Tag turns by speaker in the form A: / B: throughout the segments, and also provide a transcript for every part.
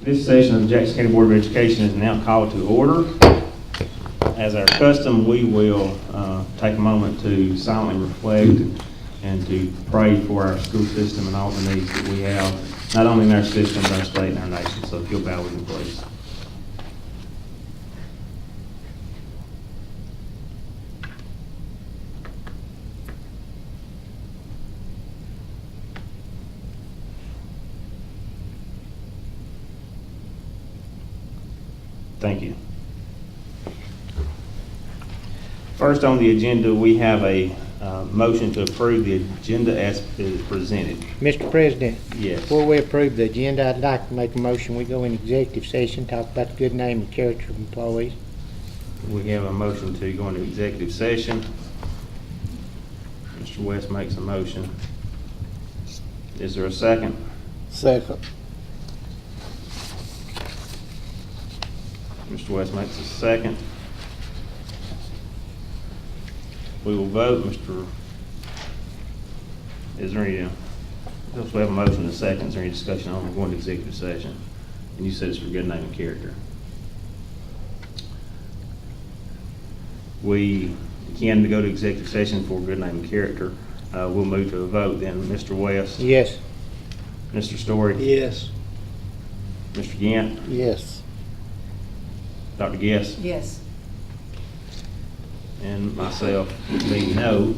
A: This session of the Jackson County Board of Education is now called to order. As our custom, we will take a moment to silently reflect and to pray for our school system and all the needs that we have, not only in our system, but our state and our nation. So if you'll bow with me, please. Thank you. First on the agenda, we have a motion to approve the agenda as is presented.
B: Mr. President,
A: Yes.
B: before we approve the agenda, I'd like to make a motion. We go in executive session, talk about the good name and character of employees.
A: We have a motion to go into executive session. Mr. West makes a motion. Is there a second?
B: Second.
A: Mr. West makes a second. We will vote. Is there any, since we have a motion and a second, is there any discussion on going to executive session? And you said it's for good name and character. We can go to executive session for good name and character. We'll move to a vote then. Mr. West?
B: Yes.
A: Mr. Story?
B: Yes.
A: Mr. Gant?
B: Yes.
A: Dr. Guess?
C: Yes.
A: And myself being no,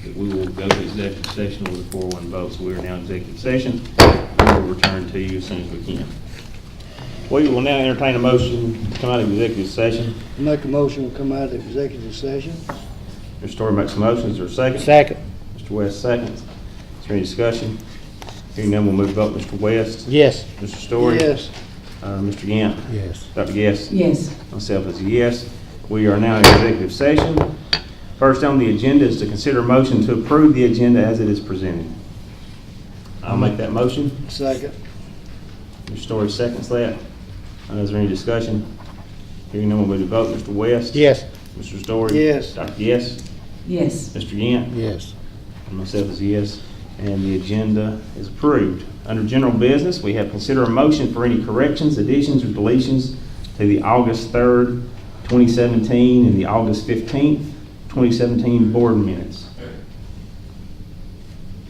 A: that we will go to executive session with a 4-1 vote. So we are now in executive session. We will return to you as soon as we can. We will now entertain a motion to come out of executive session.
D: Make a motion to come out of executive session.
A: Mr. Story makes a motion. Is there a second?
B: Second.
A: Mr. West seconds. Is there any discussion? Hearing none, we'll move to vote. Mr. West?
B: Yes.
A: Mr. Story?
D: Yes.
A: Mr. Gant?
B: Yes.
A: Dr. Guess?
C: Yes.
A: Myself is a yes. We are now in executive session. First on the agenda is to consider a motion to approve the agenda as it is presented. I'll make that motion.
D: Second.
A: Mr. Story seconds that. Is there any discussion? Hearing none, we'll move to vote. Mr. West?
B: Yes.
A: Mr. Story?
D: Yes.
A: Dr. Yes?
C: Yes.
A: Mr. Yant?
B: Yes.
A: And myself is a yes. And the agenda is approved. Under general business, we have consider a motion for any corrections, additions, or deletions to the August 3rd, 2017 and the August 15th, 2017 board minutes.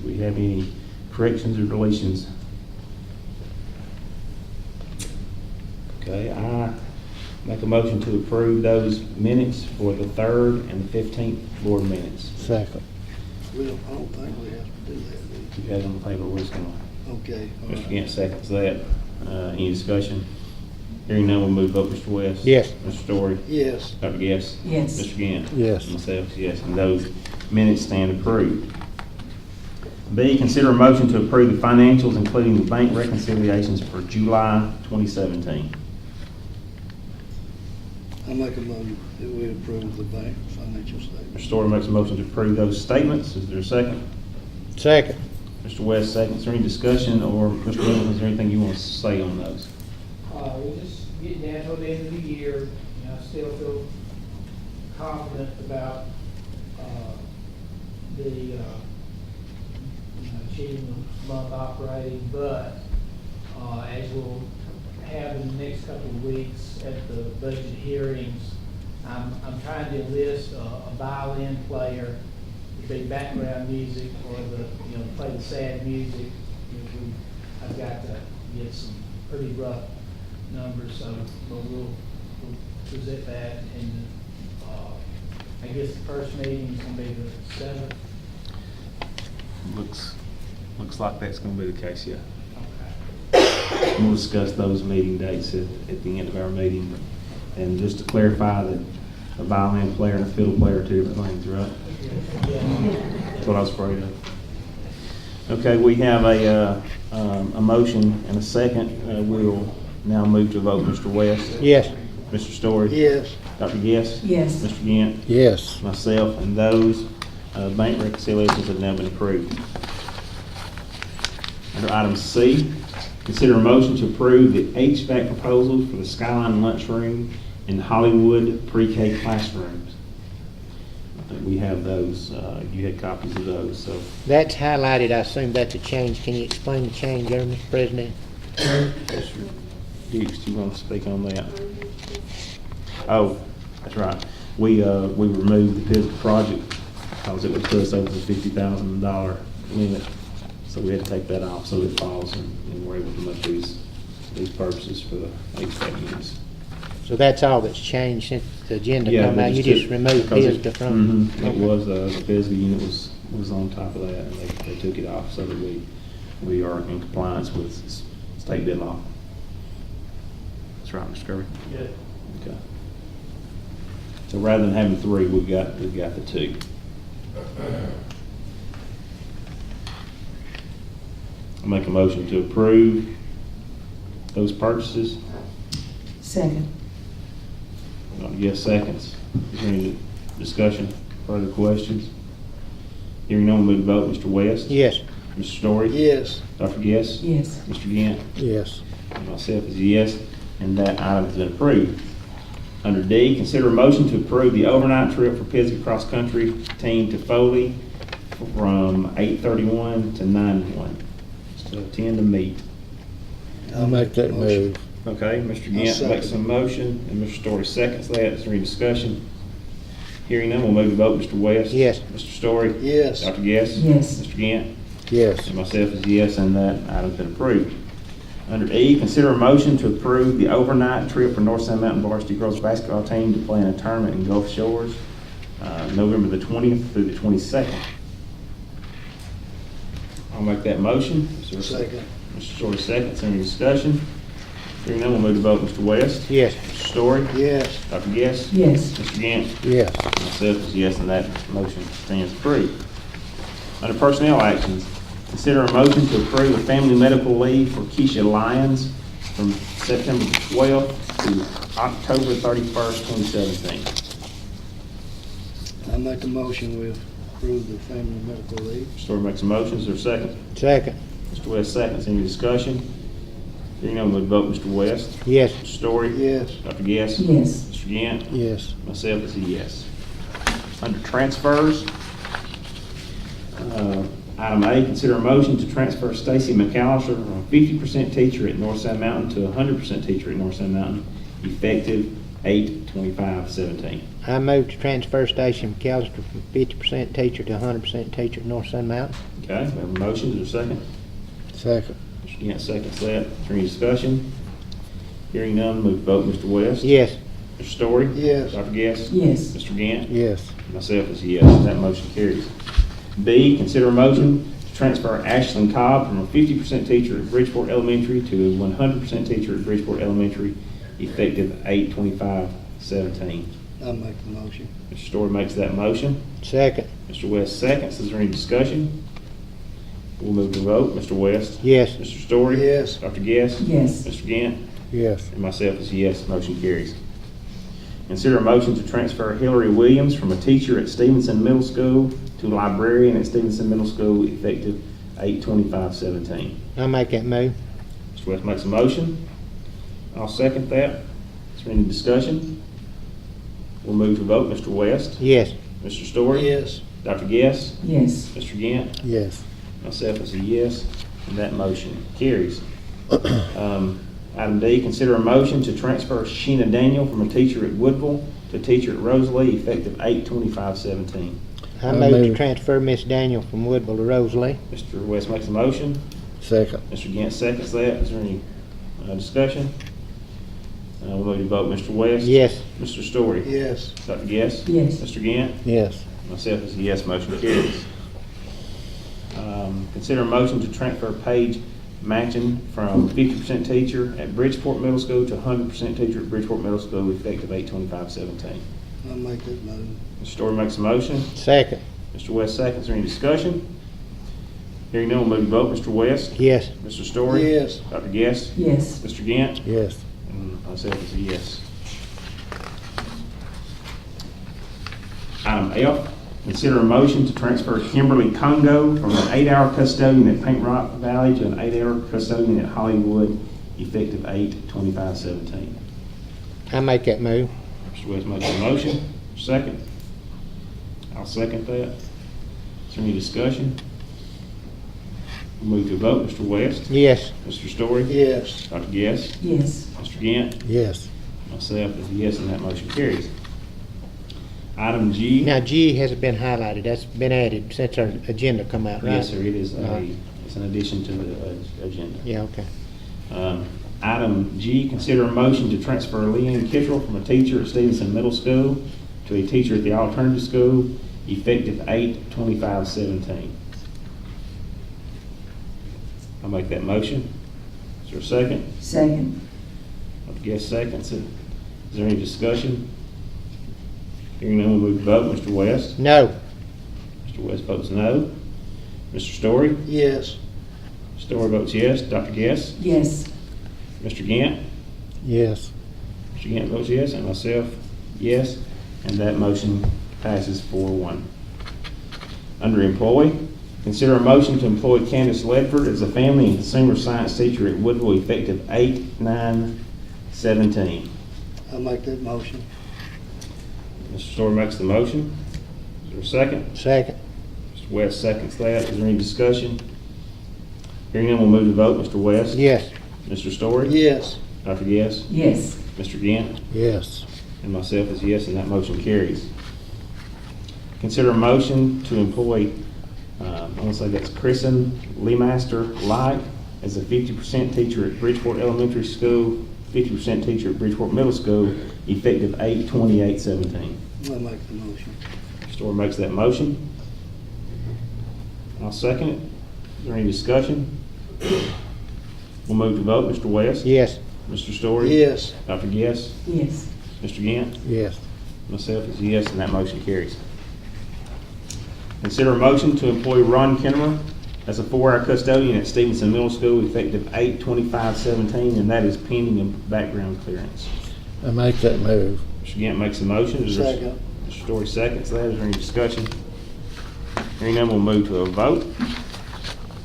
A: Do we have any corrections or deletions? Okay, I make a motion to approve those minutes for the 3rd and the 15th board minutes.
B: Second.
D: I don't think we have to do that, do
A: You have it on the paper, we're just gonna.
D: we? Okay. all
A: Mr.
D: right.
A: Gant seconds that. Any discussion? Hearing none, we'll move vote. Mr. West?
B: Yes.
A: Mr. Story?
D: Yes.
A: Dr. Guess?
C: Yes.
A: Mr. Gant?
B: Yes.
A: Myself, yes, and those minutes stand approved. B, consider a motion to approve the financials, including the bank reconciliations for July 2017.
D: I make a motion that we approve the bank financial statement.
A: Mr. Story makes a motion to approve those statements. Is there a second?
B: Second.
A: Mr. West seconds. Is there any discussion, or Mr. Williams, is there anything you want to say on those?
E: We're just getting down toward the end of the year, and I still feel confident about, achieving the month operating, but, as we'll have in the next couple of weeks at the budget hearings, I'm trying to enlist a violin player to be background music or play the sad music. I've got to get some pretty rough numbers, so but we'll present that, and I guess the first meeting is going to be the 7th.
A: Looks like that's going to be the case, yeah.
E: Okay.
A: We'll discuss those meeting dates at the end of our meeting. And just to clarify that a violin player and a fiddle player are two different things, right? That's what I was afraid of. Okay, we have a motion and a second. We'll now move to vote. Mr. West?
B: Yes.
A: Mr. Story?
D: Yes.
A: Dr. Guess?
C: Yes.
A: Mr. Gant?
B: Yes.
A: Myself, and those bank reconciliations have now been approved. Under item C, consider a motion to approve the HVAC proposals for the Skyline Lunchroom and Hollywood pre-K classrooms. I think we have those. You had copies of those, so.
B: That's highlighted. I assume that's a change. Can you explain the change there, Mr. President?
A: Yes, sir. Dukes, do you want to speak on that? Oh, that's right. We removed the physical project because it would put us over the $50,000 limit. So we had to take that off so it falls and we're able to make these purchases for the HVAC units.
B: So that's all that's changed since the agenda
A: Yeah,
B: come
A: they
B: out? You
A: just
B: just
A: took-
B: removed
A: because it-
B: Pisgah from?
A: It was, the Pisgah unit was on top of that, and they took it off so that we are in compliance with state bid law. That's right, Mr. Kirby?
E: Good.
A: Okay. So rather than having three, we've got the two. I'll make a motion to approve those purchases.
C: Second.
A: Yes, seconds. Is there any discussion, further questions? Hearing none, we'll move to vote. Mr. West?
B: Yes.
A: Mr. Story?
D: Yes.
A: Dr. Guess?
C: Yes.
A: Mr. Gant?
B: Yes.
A: And myself is a yes, and that item has been approved. Under D, consider a motion to approve the overnight trip for Pisgah Cross Country Team to Foley from 8/31 to 9/1. To attend the meet.
B: I'll make that
D: motion.
B: move.
A: Okay, Mr.
D: I'll
A: Gant
D: second.
A: makes some motion, and Mr. Story seconds that. Is there any discussion? Hearing none, we'll move to vote. Mr. West?
B: Yes.
A: Mr. Story?
D: Yes.
A: Dr. Guess?
C: Yes.
A: Mr. Gant?
B: Yes.
A: And myself is yes, and that item's been approved. Under E, consider a motion to approve the overnight trip for North Sand Mountain Varsity Girls Basketball Team to play in a tournament in Gulf Shores, November the 20th through the 22nd. I'll make that motion. Is there a
D: Second.
A: Mr. Story seconds. Any discussion? Hearing none, we'll move to vote. Mr. West?
B: Yes.
A: Mr. Story?
D: Yes.
A: Dr. Guess?
C: Yes.
A: Mr. Gant?
B: Yes.
A: Myself is yes, and that motion stands approved. Under personnel actions, consider a motion to approve a family medical leave for Keisha Lyons from September 12th to October 31st, 2017.
D: I make a motion we approve the family medical leave.
A: Story makes a motion. Is there a second?
B: Second.
A: Mr. West seconds. Any discussion? Hearing none, we'll vote. Mr. West?
B: Yes.
A: Mr. Story?
D: Yes.
A: Dr. Guess?
C: Yes.
A: Mr. Gant?
B: Yes.
A: Myself is a yes. Under transfers, item A, consider a motion to transfer Stacy McAllister from a 50% teacher at North Sand Mountain to a 100% teacher at North Sand Mountain, effective 8/25/17.
B: I move to transfer Station McAllister from 50% teacher to 100% teacher at North Sun Mountain.
A: Okay, we have a motion. Is there a second?
B: Second.
A: Mr. Gant seconds that. Is there any discussion? Hearing none, move to vote. Mr. West?
B: Yes.
A: Mr. Story?
D: Yes.
A: Dr. Guess?
C: Yes.
A: Mr. Gant?
B: Yes.
A: Myself is a yes. That motion carries. B, consider a motion to transfer Ashlyn Cobb from a 50% teacher at Bridgeport Elementary to a 100% teacher at Bridgeport Elementary, effective 8/25/17.
D: I make the motion.
A: Mr. Story makes that motion.
B: Second.
A: Mr. West seconds. Is there any discussion? We'll move to vote. Mr. West?
B: Yes.
A: Mr. Story?
D: Yes.
A: Dr. Guess?
C: Yes.
A: Mr. Gant?
B: Yes.
A: And myself is yes, motion carries. Consider a motion to transfer Hillary Williams from a teacher at Stevenson Middle School to librarian at Stevenson Middle School, effective 8/25/17.
B: I'll make that move.
A: Mr. West makes a motion. I'll second that. Is there any discussion? We'll move to vote. Mr. West?
B: Yes.
A: Mr. Story?
D: Yes.
A: Dr. Guess?
C: Yes.
A: Mr. Gant?
B: Yes.
A: Myself is a yes, and that motion carries. Item D, consider a motion to transfer Sheena Daniel from a teacher at Woodville to a teacher at Rosalie, effective 8/25/17.
B: I
F: I
B: move to
F: move.
B: transfer Miss Daniel from Woodville to Rosalie.
A: Mr. West makes a motion.
F: Second.
A: Mr. Gant seconds that. Is there any discussion? We'll move to vote. Mr. West?
B: Yes.
A: Mr. Story?
D: Yes.
A: Dr. Guess?
C: Yes.
A: Mr. Gant?
F: Yes.
A: Myself is a yes, motion carries. Consider a motion to transfer Paige Matchin from 50% teacher at Bridgeport Middle School to 100% teacher at Bridgeport Middle School, effective 8/25/17.
D: I make that motion.
A: Mr. Story makes a motion.
B: Second.
A: Mr. West seconds. Is there any discussion? Hearing none, we'll move to vote. Mr. West?
B: Yes.
A: Mr. Story?
D: Yes.
A: Dr. Guess?
C: Yes.
A: Mr. Gant?
F: Yes.
A: And myself is a yes. Item F, consider a motion to transfer Kimberly Congo from an 8-hour custodian at Paint Rock Valley to an 8-hour custodian at Hollywood, effective 8/25/17.
B: I make that move.
A: Mr. West makes a motion. Second. I'll second that. Is there any discussion? We'll move to a vote. Mr. West?
B: Yes.
A: Mr. Story?
D: Yes.
A: Dr. Guess?
C: Yes.
A: Mr. Gant?
B: Yes.
A: Myself is a yes, and that motion carries. Item G.
B: Now, G hasn't been highlighted. That's been added since our agenda come out, right?
A: Yes, sir, it is
B: Uh-huh.
A: it's an addition to the agenda.
B: Yeah, okay.
A: Item G, consider a motion to transfer Leanne Kittrell from a teacher at Stevenson Middle School to a teacher at the alternative school, effective 8/25/17. I'll make that motion. Is there a second?
C: Second.
A: Dr. Guest seconds it. Is there any discussion? Hearing none, we'll move to vote. Mr. West?
B: No.
A: Mr. West votes no. Mr. Story?
D: Yes.
A: Story votes yes. Dr. Guest?
C: Yes.
A: Mr. Gant?
B: Yes.
A: Mr. Gant votes yes, and myself, yes, and that motion passes 4-1. Under employee, consider a motion to employ Candace Ledford as a family and consumer science teacher at Woodville effective 8/9/17.
D: I'll make that motion.
A: Mr. Story makes the motion. Is there a second?
B: Second.
A: Mr. West seconds that. Is there any discussion? Hearing none, we'll move to vote. Mr. West?
B: Yes.
A: Mr. Story?
D: Yes.
A: Dr. Guess?
C: Yes.
A: Mr. Gant?
B: Yes.
A: And myself is yes, and that motion carries. Consider a motion to employ, I want to say that's Kristen Leemaster Light as a 50% teacher at Bridgeport Elementary School, 50% teacher at Bridgeport Middle School, effective 8/28/17.
D: I'll make the motion.
A: Story makes that motion. I'll second it. Is there any discussion? We'll move to vote. Mr. West?
B: Yes.
A: Mr. Story?
D: Yes.
A: Dr. Guess?
C: Yes.
A: Mr. Gant?
B: Yes.
A: Myself is yes, and that motion carries. Consider a motion to employ Ron Kinnemer as a 4-hour custodian at Stevenson Middle School effective 8/25/17, and that is pending a background clearance.
B: I make that move.
A: Mr. Gant makes a motion. Is there-
D: Second.
A: Mr. Story seconds that. Is there any discussion? Hearing none, we'll move to a vote.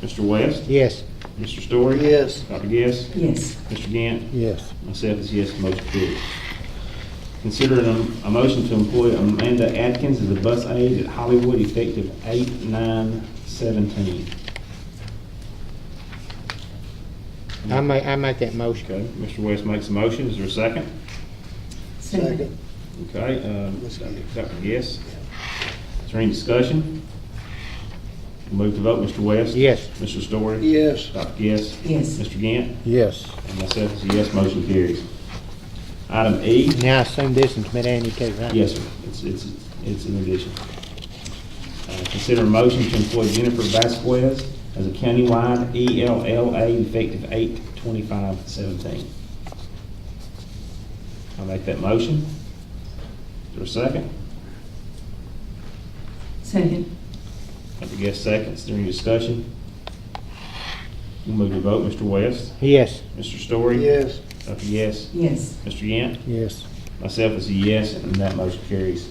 A: Mr. West?
B: Yes.
A: Mr. Story?
D: Yes.
A: Dr. Guess?
C: Yes.
A: Mr. Gant?
B: Yes.
A: Myself is yes, motion carries. Consider a motion to employ Amanda Atkins as a bus aide at Hollywood effective 8/9/17.
B: I make that motion.
A: Okay, Mr. West makes a motion. Is there a second?
D: Second.
A: Okay, Dr. Guess. Is there any discussion? We'll move to vote. Mr. West?
B: Yes.
A: Mr. Story?
D: Yes.
A: Dr. Guess?
C: Yes.
A: Mr. Gant?
B: Yes.
A: And myself is a yes, motion carries. Item E.
B: Now I assume this one's been Andy too, right?
A: Yes, sir. It's an addition. Consider a motion to employ Jennifer Vasquez as a countywide ELLA effective 8/25/17. I'll make that motion. Is there a second?
C: Second.
A: Dr. Guest seconds. Is there any discussion? We'll move to vote. Mr. West?
B: Yes.
A: Mr. Story?
D: Yes.
A: Dr. Guess?
C: Yes.
A: Mr. Yant?
B: Yes.
A: Myself is a yes, and that motion carries.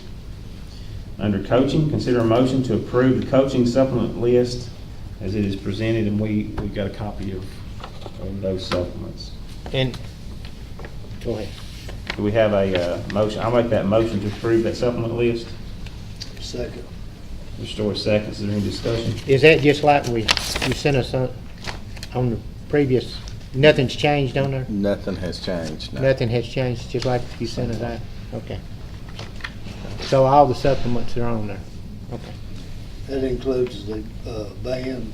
A: Under coaching, consider a motion to approve the coaching supplement list as it is presented, and we got a copy of those supplements.
B: And, go ahead.
A: Do we have a motion? I'll make that motion to approve that supplement list.
D: Second.
A: Mr. Story seconds. Is there any discussion?
B: Is that just like you sent us on the previous, nothing's changed on there?
F: Nothing has changed, no.
B: Nothing has changed, just like you sent us out? Okay. So all the supplements are on there? Okay.
D: That includes the band,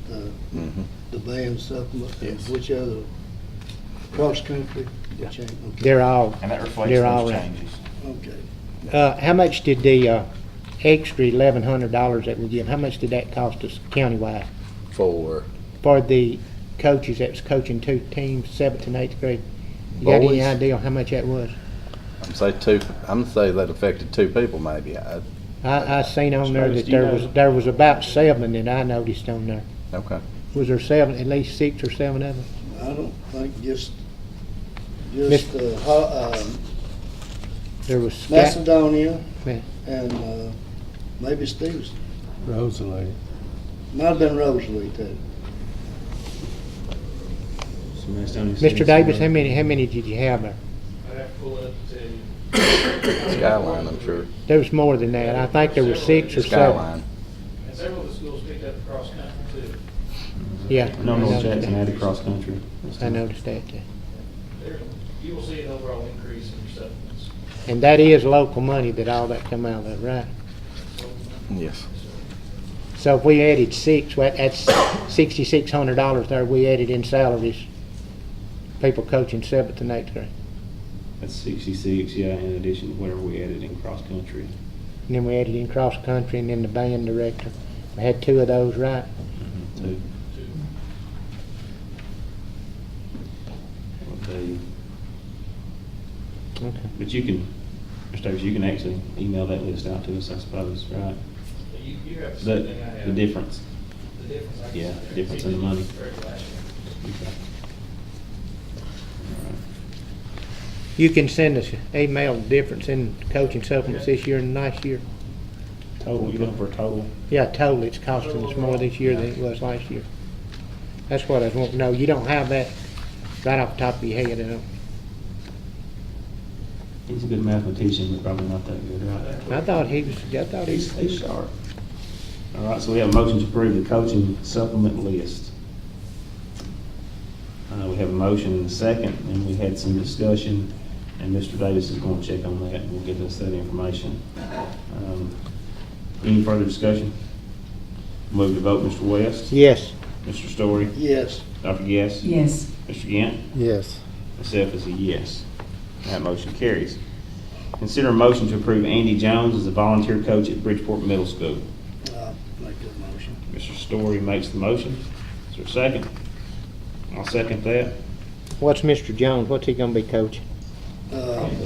F: Mhm.
D: the band supplement, and
F: Yes.
D: which other, cross-country?
F: Yeah.
D: Okay.
B: They're all,
A: And that reflects
B: they're all
A: those
B: right.
A: changes.
D: Okay.
B: How much did the extra $1,100 that we give, how much did that cost us countywide
F: For
B: for the coaches that was coaching 2 teams, 7th and 8th grade? You got any
F: Boys?
B: idea how much that was?
F: I'm say that affected 2 people maybe.
B: I seen on there that
A: Travis, do you know?
B: there was about 7 that I noticed on there.
F: Okay.
B: Was there 7, at least 6 or 7 of them?
D: I don't think just,
B: Miss- There was Scott,
D: Macedonia
B: yeah,
D: and maybe Stevenson.
B: Rosalie.
D: Might have been Rosalie too.
A: Somebody's down here
B: Mr.
A: saying
B: Davis,
A: something.
B: how many did you have there?
E: I'd have to pull it up to tell you.
F: Skyline, I'm sure.
B: There was more than that. I think there was 6 or 7.
F: Skyline.
E: And several of the schools picked up cross country too.
B: Yeah.
A: No,
B: I
A: North
B: noticed
A: Jackson
B: that.
A: added cross-country.
B: I noticed that too.
G: You will see an overall increase in your supplements.
B: And that is local money that all that come out of, right?
F: Yes.
B: So if we added six, well, that's $6,600 there we added in salaries. People coaching 7th and 8th grade.
A: That's 66, yeah, in addition to whatever we added in cross-country.
B: And then we added in cross country and then the band director. We had 2 of those, right?
A: Two. Okay.
B: Okay.
A: But you can, Mr. Davis, you can actually email that list out to us, I suppose, right?
G: You have the
A: The,
G: same thing I have.
A: the difference.
G: The difference. I can
A: Yeah,
G: see there.
A: difference in the money.
G: Compared to last year.
A: Okay. All right.
B: You can send us an email the difference in coaching supplements this year and last year.
A: Total, you looking for a total?
B: Yeah, totally, it's costing us more this year than it was last year. That's what I was wanting to know. You don't have that right off the top of your head, I don't.
A: He's a good mathematician, but probably not that good, right?
B: I thought he was,
A: He's sharp. All right, so we have a motion to approve the coaching supplement list. We have a motion and a second, and we had some discussion, and Mr. Davis is going to check on that, and will get us that information. Any further discussion? Move to vote, Mr. West?
B: Yes.
A: Mr. Story?
D: Yes.
A: Dr. Guess?
C: Yes.
A: Mr. Gant?
B: Yes.
A: Myself is a yes. That motion carries. Consider a motion to approve Andy Jones as a volunteer coach at Bridgeport Middle School.
D: I'll make that motion.
A: Mr. Story makes the motion. Is there a second? I'll second that.
B: What's Mr. Jones, what's he gonna be coaching?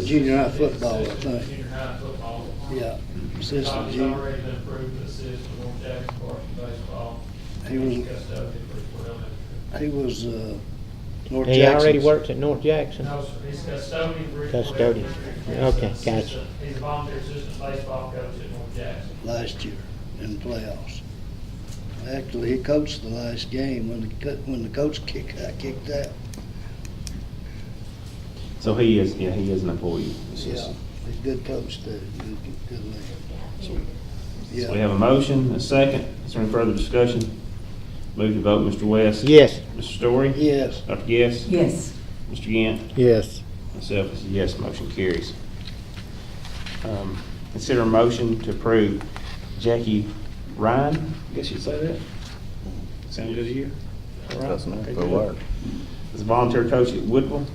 D: Junior high football, I think.
G: Junior high football.
D: Yeah. Assistant
G: Tom's
D: junior.
G: already been approved to assist with North Jackson varsity baseball.
D: He was-
G: He's custodian for Bridgeport Elementary.
D: He was, North
B: He already
D: Jackson's.
B: works at North Jackson?
G: No, sir, he's custodian for Bridgeport
B: Custodian.
G: Elementary.
B: Okay,
G: He's
B: gotcha.
G: assistant- He's a volunteer assistant baseball coach at North Jackson.
D: Last year in the playoffs. Actually, he coached the last game when the coach got kicked out.
A: So he is an employee.
D: Yeah, he's a good coach too, good man.
A: So we
D: Yeah,
A: have a motion, a second. Is there any further discussion? Move to vote, Mr. West?
B: Yes.
A: Mr. Story?
D: yes,
A: Dr. Guess?
C: Yes.
A: Mr. Gant?
B: Yes.
A: Myself is a yes, motion carries. Consider a motion to approve Jackie Ryan, I guess you'd say that? Sound good to you? All right.
F: Doesn't have
A: Okay,
F: to
A: good.
F: work.
A: As a volunteer coach at Woodville.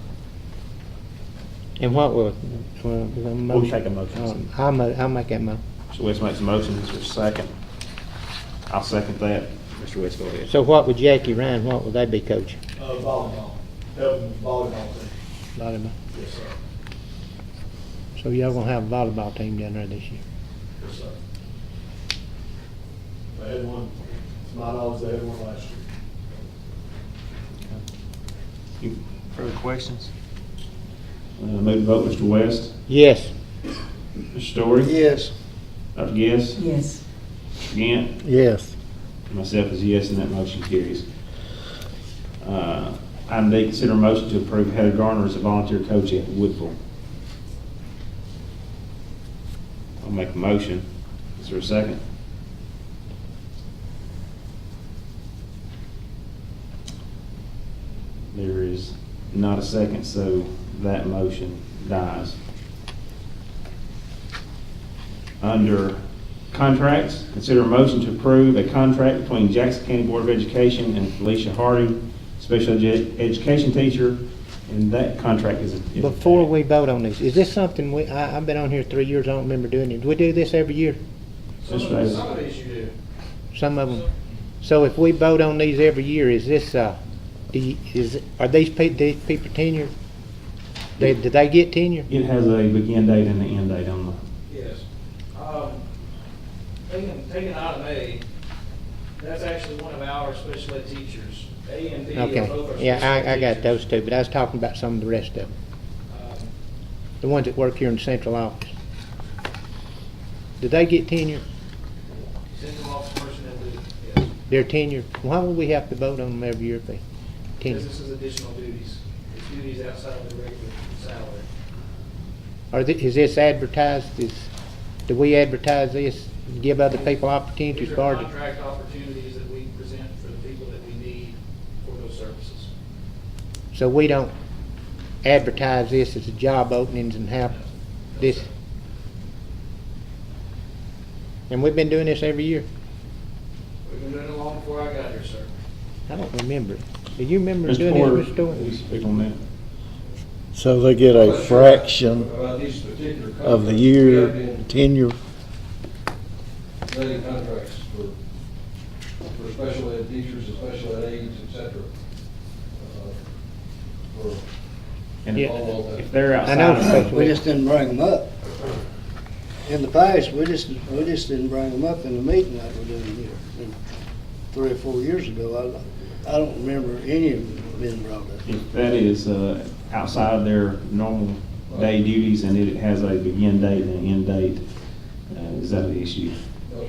B: And what will,
A: We'll take a motion.
B: I'll make that motion.
A: Mr. West makes a motion, is there a second? I'll second that. Mr. West, go ahead.
B: So what would Jackie Ryan, what would they be coaching?
G: Volleyball, helping volleyball team.
B: Volleyball.
G: Yes, sir.
B: So y'all gonna have a volleyball team down there this year?
G: Yes, sir. They had one, to my knowledge, they had one last year.
A: Any further questions? Move to vote, Mr. West?
B: Yes.
A: Mr. Story?
D: yes,
A: Dr. Guess?
C: Yes.
A: Mr. Gant?
B: Yes.
A: Myself is a yes, and that motion carries. Item D, consider a motion to approve Heather Garner as a volunteer coach at Woodville. I'll make a motion. Is there a second? There is not a second, so that motion dies. Under contracts, consider a motion to approve a contract between Jackson County Board of Education and Felicia Harding, special education teacher, and that contract is.
B: Before we vote on this, is this something I've been on here 3 years, I don't remember doing it. Do we do this every year?
A: That's right.
G: Some of these you do.
B: Some of them. So if we vote on these every year, is this, are these people tenured? Do they get tenure?
A: It has a begin date and an end date on the,
G: Yes. Taking item A, that's actually one of our special ed teachers. A and B are both our special
B: Okay, yeah, I
G: ed
B: got
G: teachers.
B: those two, but I was talking about some of the rest of them. The ones that work here in the central office. Do they get tenure?
G: Central office personnel do, yes.
B: They're tenured. Why would we have to vote on them every year if they
G: Because
B: tenure?
G: this is additional duties. It's duties outside of the regular salary.
B: Is this advertised, do we advertise this, give other people opportunities
G: These
B: for
G: are
B: it?
G: contract opportunities that we present for the people that we need services.
B: So we don't advertise this as a job openings and have this? And we've been doing this every year?
G: We've been doing it long before I got here, sir.
B: I don't remember. Do you remember
A: Mr.
B: doing
A: Porter,
B: this, Mr. Story?
A: will you speak on that?
H: So they get a fraction
I: These particular
H: of the
I: contracts.
H: year
I: We have been
H: tenure.
I: letting contracts for special ed teachers and special ed aides, et cetera. For
A: And
B: Yeah.
A: if they're
B: I know
A: outside of,
B: special
D: We just didn't bring them up. In the past, we just didn't bring them up in the meeting like we're doing here. And 3 or 4 years ago, I don't remember any of them being brought up.
A: if that is outside of their normal day duties and it has a begin date and an end date, is that an issue?
I: no,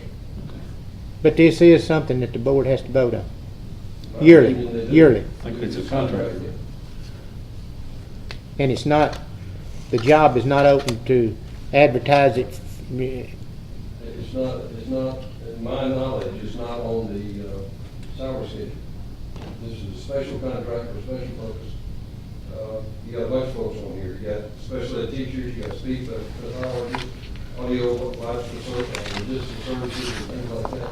B: But this is something that the board has to vote on.
I: not
B: Yearly,
I: even they do.
B: yearly.
A: Like it's a contract.
B: And it's not, the job is not open to advertise it.
I: It's not, in my knowledge, it's not on the salary schedule. This is a special contract for special purpose. You got a bunch of folks on here. You got special ed teachers, you got speech pathologists, audio, life support, and logistics services, and things like that.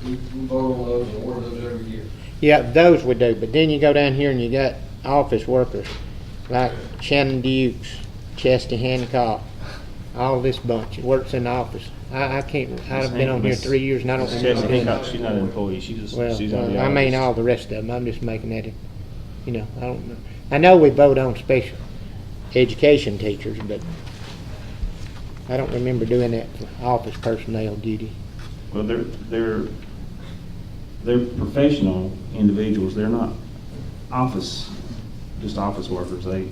I: We vote on those and award those every year.
B: Yeah, those we do, but then you go down here and you got office workers, like Shannon Dukes, Chesty Hancock, all this bunch that works in the office. I can't, I've been on here 3 years and I don't
A: Miss
B: remember.
A: Chelsea
B: doing
A: Hancock,
B: that.
A: she's not an employee, she just,
B: Well,
A: she's on the
B: I mean,
A: office.
B: all the rest of them, I'm just making that, you know, I don't know. I know we vote on special education teachers, but I don't remember doing that for office personnel duty.
A: Well, they're professional individuals, they're not just office workers, they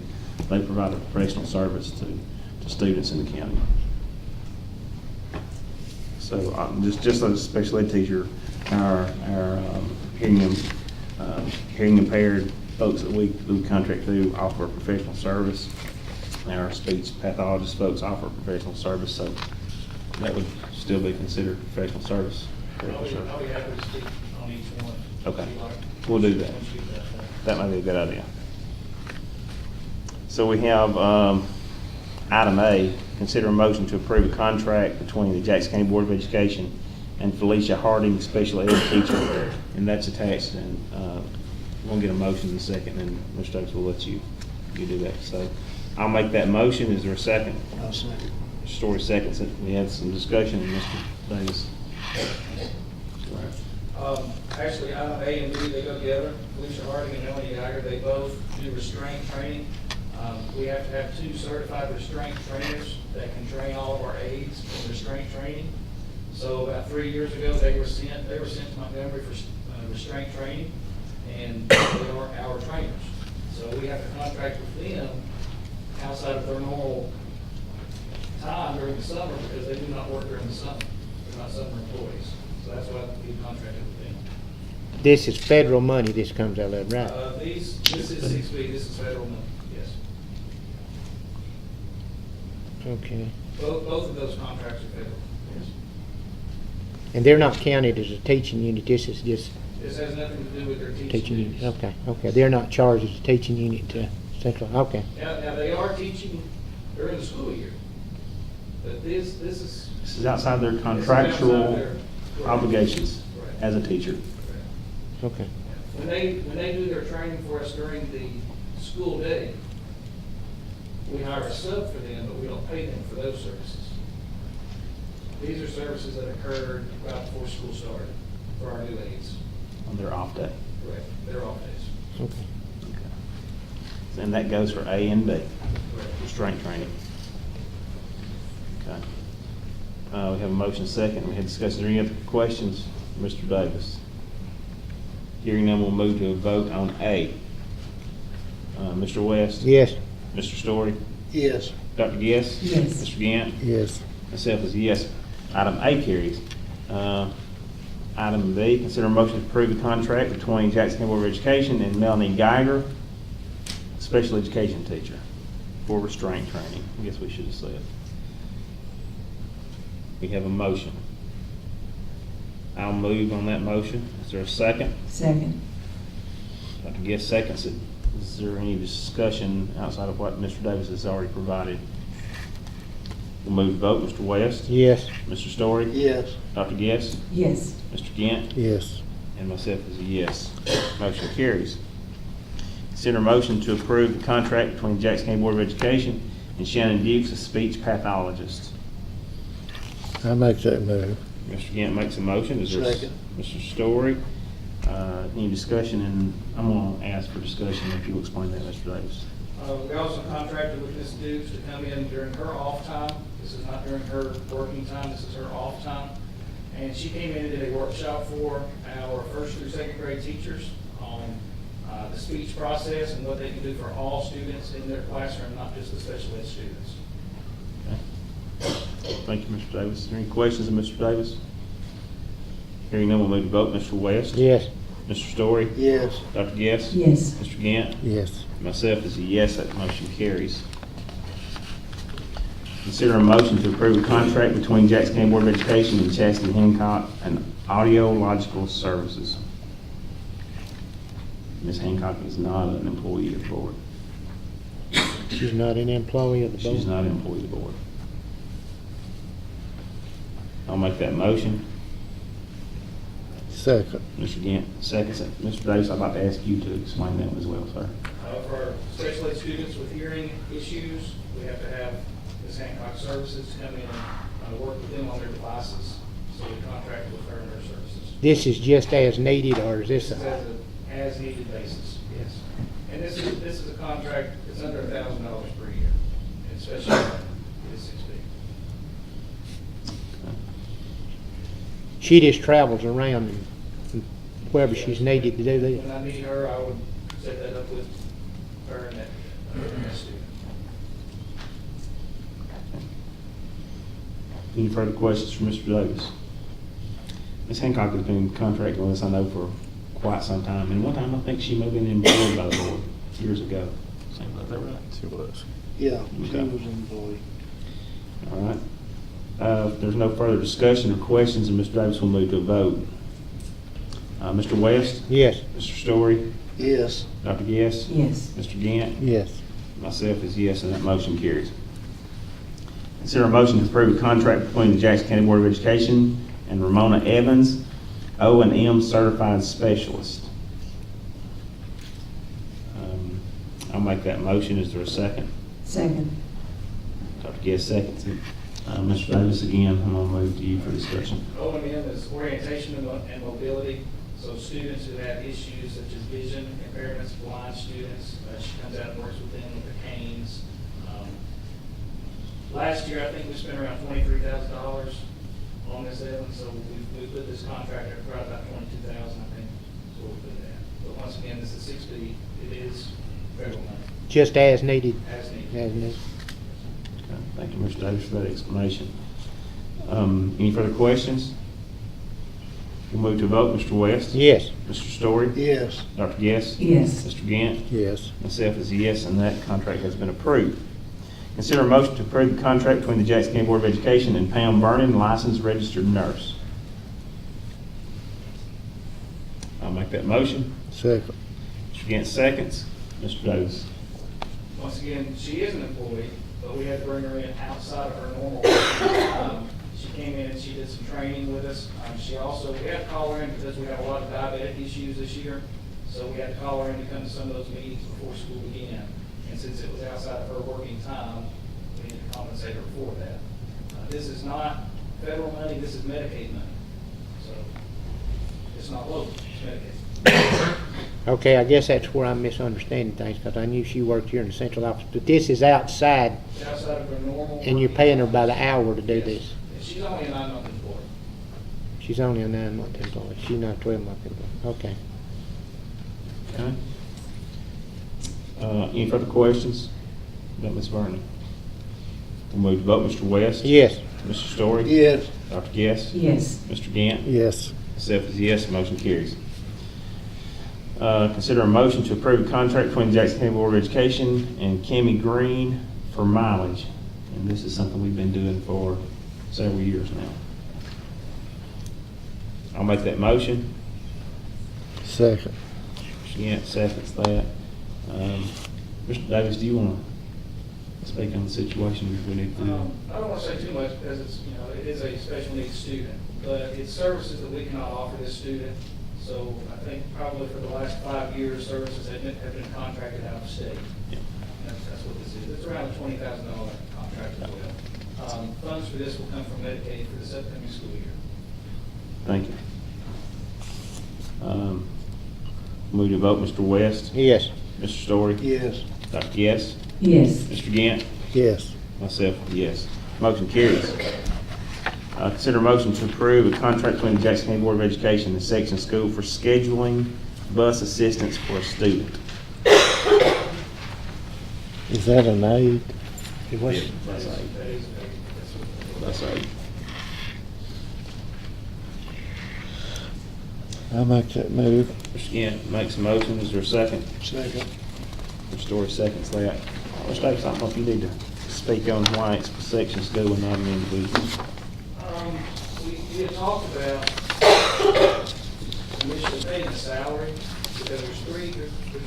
A: provide a professional service to students in the county. So, just as a special ed teacher, our hearing impaired folks that we contract through offer professional service. Our speech pathologist folks offer professional service, so that would still be considered professional service.
G: I'll be happy to speak on each one.
A: Okay.
G: If you like.
A: We'll do that.
G: Once you get that.
A: That might be a good idea. So we have item A, consider a motion to approve a contract between the Jackson County Board of Education and Felicia Harding, special ed teacher, and that's attached, and we'll get a motion in a second, and Mr. Stokes will let you do that. So I'll make that motion. Is there a second?
D: I'll say.
A: Mr. Story seconds it. We had some discussion, and Mr. Davis.
G: Actually, item A and B, they go together. Felicia Harding and Melanie Geiger, they both do restraint training. We have to have 2 certified restraint trainers that can train all of our aides in restraint training. So about 3 years ago, they were sent to Montgomery for restraint training, and they are our trainers. So we have to contract with them outside of their normal time during the summer, because they do not work during the summer. They're not summer employees. So that's why we contracted with them.
B: This is federal money this comes out of, right?
G: This is 6B, this is federal money, yes.
B: Okay.
G: Both of those contracts are federal, yes.
B: And they're not counted as a teaching unit, this is just
G: This has nothing to do with their
B: teaching
G: teaching
B: unit,
G: duties.
B: okay. They're not charged as a teaching unit to central, okay.
G: Now, they are teaching during the school year, but this is.
A: This is outside their
G: this is outside
A: contractual
G: their-
A: obligations
G: Correct.
A: as a teacher.
G: Correct.
B: Okay.
G: When they do their training for us during the school day, we hire a sub for them, but we don't pay them for those services. These are services that occurred right before school started for our new aides.
A: On their off day.
G: Correct. They're off days.
B: Okay.
A: And that goes for A and B,
G: Correct.
A: restraint training. Okay. We have a motion second. We had discussion. Are there any other questions, Mr. Davis? Hearing none, we'll move to a vote on A. Mr. West?
B: Yes.
A: Mr. Story?
D: Yes.
A: Dr. Guess?
C: Yes.
A: Mr. Gant?
H: Yes.
A: Myself is yes. Item A carries. Item B, consider a motion to approve the contract between Jackson County Board of Education and Melanie Geiger, special education teacher, for restraint training. I guess we should have said. We have a motion. I'll move on that motion. Is there a second?
C: Second.
A: Dr. Guest seconds it. Is there any discussion outside of what Mr. Davis has already provided? We'll move to vote. Mr. West?
B: Yes.
A: Mr. Story?
D: Yes.
A: Dr. Guest?
C: Yes.
A: Mr. Gant?
H: Yes.
A: And myself is a yes. Motion carries. Consider a motion to approve the contract between Jackson County Board of Education and Shannon Dukes, a speech pathologist.
H: I make that move.
A: Mr. Gant makes a motion. Is there
D: Second.
A: Mr. Story? Any discussion? And I'm going to ask for discussion if you'll explain that, Mr. Davis.
G: We also contracted with Ms. Dukes to come in during her off time. This is not during her working time, this is her off time. And she came in and did a workshop for our first through second grade teachers on the speech process and what they can do for all students in their classroom, not just the special ed students.
A: Thank you, Mr. Davis. Is there any questions of Mr. Davis? Hearing none, we'll move to vote. Mr. West?
B: Yes.
A: Mr. Story?
D: Yes.
A: Dr. Guest?
C: Yes.
A: Mr. Gant?
H: Yes.
A: Myself is a yes, that motion carries. Consider a motion to approve a contract between Jackson County Board of Education and Chastity Hancock and Audiological Services. Ms. Hancock is not an employee of the board.
B: She's not an employee of the board?
A: She's not an employee of the board. I'll make that motion.
H: Second.
A: Mr. Gant, seconds it. Mr. Davis, I'd like to ask you to explain that as well, sir.
G: For our special ed students with hearing issues, we have to have Ms. Hancock Services come in and work with them on their devices. So we contract with her and her services.
B: This is just as needed, or is this
G: This is
B: a,
G: as as needed basis, yes. And this is a contract that's under $1,000 per year, and especially this 6B.
B: she just travels around and wherever she's needed to do this?
G: When I need her, I would set that up with her and that student.
A: Any further questions for Mr. Davis? Ms. Hancock has been contracting with us, I know, for quite some time. And one time, I think she may have been employed by the board years ago. Seems like that right?
F: She was.
D: Yeah, she
A: Okay.
D: was employed.
A: All right. If there's no further discussion or questions, and Mr. Davis will move to a vote. Mr. West?
B: Yes.
A: Mr. Story?
D: Yes.
A: Dr. Guest?
C: Yes.
A: Mr. Gant?
H: Yes.
A: Myself is yes, and that motion carries. Consider a motion to approve a contract between the Jackson County Board of Education and Ramona Evans, O&M Certified Specialist. I'll make that motion. Is there a second?
C: Second.
A: Dr. Guest seconds it. Mr. Davis, again, I'm going to move to you for discussion.
G: O&M is orientation and mobility, so students who have issues such as vision impairments, blind students, she comes out and works with them with their canes. Last year, I think we spent around $23,000 on this, Evan, so we put this contract at right about $22,000, I think, so we'll put that. But once again, this is 6B, it is federal money,
B: Just as needed?
G: as needed.
B: As needed.
A: Okay, thank you, Mr. Davis, for that explanation. Any further questions? We'll move to a vote. Mr. West?
B: Yes.
A: Mr. Story?
D: Yes.
A: Dr. Guest?
C: Yes.
A: Mr. Gant?
H: Yes.
A: Myself is a yes, and that contract has been approved. Consider a motion to approve the contract between the Jackson County Board of Education and Pam Vernon, licensed registered nurse. I'll make that motion.
H: Second.
A: Mr. Gant seconds. Mr. Davis.
G: Once again, she is an employee, but we had to bring her in outside of her normal. She came in and she did some training with us. She also, we had to call her in because we have a lot of diabetic issues this year. So we had to call her in to come to some of those meetings before school began. And since it was outside of her working time, we need to compensate her for that. This is not federal money, this is Medicaid money. So it's not local, it's Medicaid.
B: Okay, I guess that's where I'm misunderstanding things, because I knew she worked here in the central office. But this is outside,
G: It's outside of her normal.
B: and you're
G: working
B: paying her
G: time.
B: by the hour to do
G: Yes.
B: this.
G: And she's only a 9-month employee.
B: She's only a 9-month employee. She's not a 12-month employee. Okay.
A: Okay. Any further questions about Ms. Vernon? We'll move to vote. Mr. West?
B: Yes.
A: Mr. Story?
D: Yes.
A: Dr. Guest?
C: Yes.
A: Mr. Gant?
H: Yes.
A: Myself is yes, motion carries. Consider a motion to approve a contract between the Jackson County Board of Education and Cammie Green for mileage. And this is something we've been doing for several years now. I'll make that motion.
H: Second.
A: Mr. Gant seconds that. Mr. Davis, do you want to speak on the situation we need to do?
G: I don't want to say too much because it's, it is a special needs student, but it's services that we cannot offer this student. So I think probably for the last 5 years, services have been contracted out of state.
A: Yeah.
G: That's what this is. It's around a $20,000 contract as well. Funds for this will come from Medicaid for this upcoming school year.
A: Thank you. Move to vote, Mr. West,
B: Yes.
A: Mr. Story,
D: Yes.
A: Dr. Yes,
C: Yes.
A: Mr. Gant,
H: Yes.
A: myself, yes. Motion carries. Consider motion to approve a contract between the Jackson County Board of Education and Section School for scheduling bus assistance for a student.
H: Is that an aid?
A: Bus aid.
G: That is
A: Bus aid.
H: I make that move.
A: Mr. Gant makes a motion. Is there a second?
D: Second.
A: Mr. Story seconds that. Mr. Davis, I don't know if you need to speak on why it's for Section School and not an individual.
G: We had talked about initially paying the salary, because there's